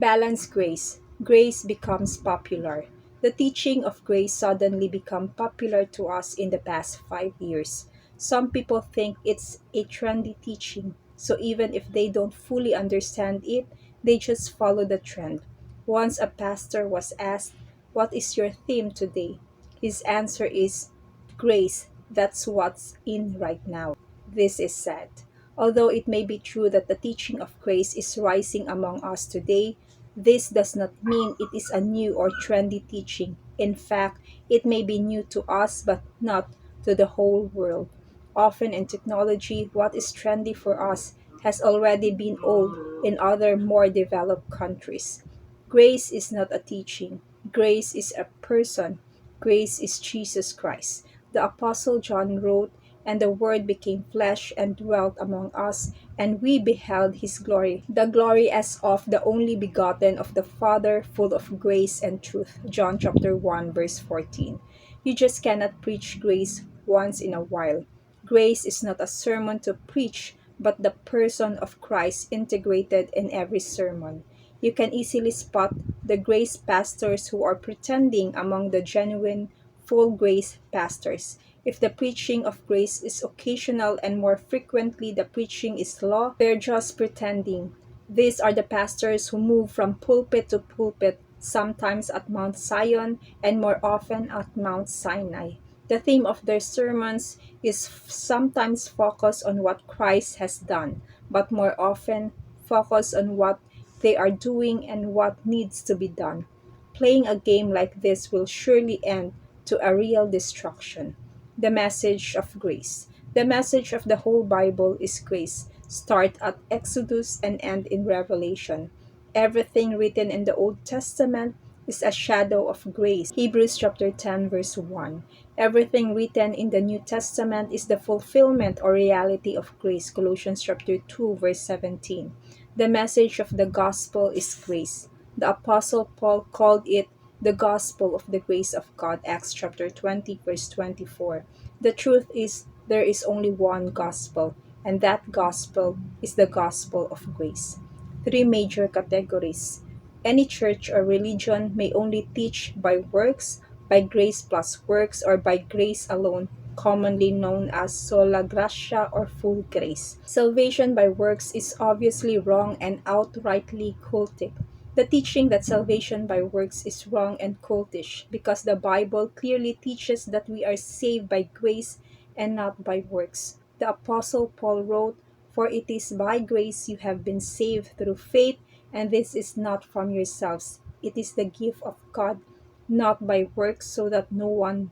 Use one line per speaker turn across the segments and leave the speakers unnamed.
Balanced grace. Grace becomes popular. The teaching of grace suddenly become popular to us in the past 5 years. Some people think it's a trendy teaching, so even if they don't fully understand it, they just follow the trend. Once a pastor was asked, "What is your theme today?" His answer is, "Grace, that's what's in right now." This is sad. Although it may be true that the teaching of grace is rising among us today, this does not mean it is a new or trendy teaching. In fact, it may be new to us but not to the whole world. Often in technology, what is trendy for us has already been old in other more developed countries. Grace is not a teaching. Grace is a person. Grace is Jesus Christ. The Apostle John wrote, "And the Word became flesh and dwelt among us, and we beheld his glory, the glory as of the only begotten of the Father, full of grace and truth." John chapter 1 verse 14. You just cannot preach grace once in a while. Grace is not a sermon to preach, but the person of Christ integrated in every sermon. You can easily spot the grace pastors who are pretending among the genuine, full grace pastors. If the preaching of grace is occasional and more frequently the preaching is law, they're just pretending. These are the pastors who move from pulpit to pulpit, sometimes at Mount Zion and more often at Mount Sinai. The theme of their sermons is sometimes focused on what Christ has done, but more often focus on what they are doing and what needs to be done. Playing a game like this will surely end to a real destruction. The message of grace. The message of the whole Bible is grace. Start at Exodus and end in Revelation. Everything written in the Old Testament is a shadow of grace. Hebrews chapter 10 verse 1. Everything written in the New Testament is the fulfillment or reality of grace. Colossians chapter 2 verse 17. The message of the gospel is grace. The apostle Paul called it the gospel of the grace of God. Acts chapter 20 verse 24. The truth is there is only one gospel, and that gospel is the gospel of grace. Three major categories. Any church or religion may only teach by works, by grace plus works, or by grace alone, commonly known as sola gratia or full grace. Salvation by works is obviously wrong and outrightly cultic. The teaching that salvation by works is wrong and cultish because the Bible clearly teaches that we are saved by grace and not by works. The Apostle Paul wrote, "For it is by grace you have been saved through faith, and this is not from yourselves. It is the gift of God, not by works, so that no one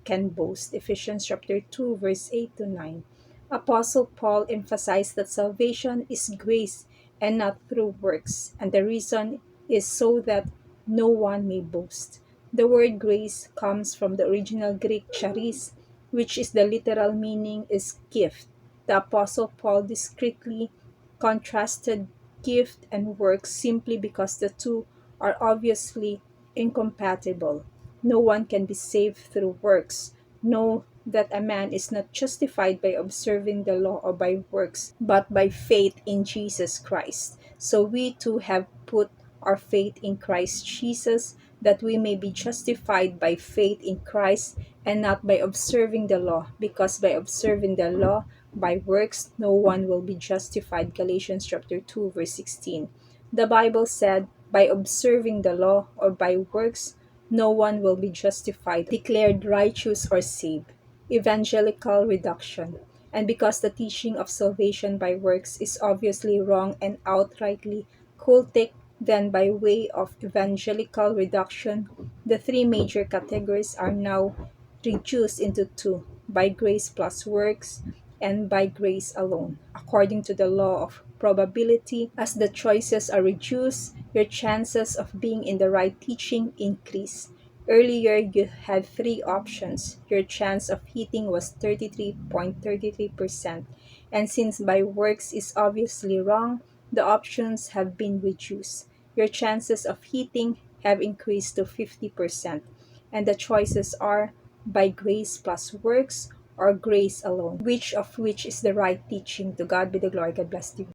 can boast." Ephesians chapter 2 verse 8 to 9. Apostle Paul emphasized that salvation is grace and not through works, and the reason is so that no one may boast. The word grace comes from the original Greek charis, which is the literal meaning is gift. The Apostle Paul discreetly contrasted gift and works simply because the two are obviously incompatible. No one can be saved through works. Know that a man is not justified by observing the law or by works, but by faith in Jesus Christ. So we too have put our faith in Christ Jesus, that we may be justified by faith in Christ and not by observing the law, because by observing the law by works no one will be justified. Galatians chapter 2 verse 16. The Bible said, by observing the law or by works no one will be justified, declared righteous or saved. Evangelical reduction. And because the teaching of salvation by works is obviously wrong and outrightly cultic, then by way of evangelical reduction, the three major categories are now reduced into two: by grace plus works, and by grace alone. According to the law of probability, as the choices are reduced, your chances of being in the right teaching increase. Earlier, you had three options. Your chance of hitting was 33.33%. And since by works is obviously wrong, the options have been reduced. Your chances of hitting have increased to 50%. And the choices are by grace plus works or grace alone. Which of which is the right teaching? To God be the glory. God bless you.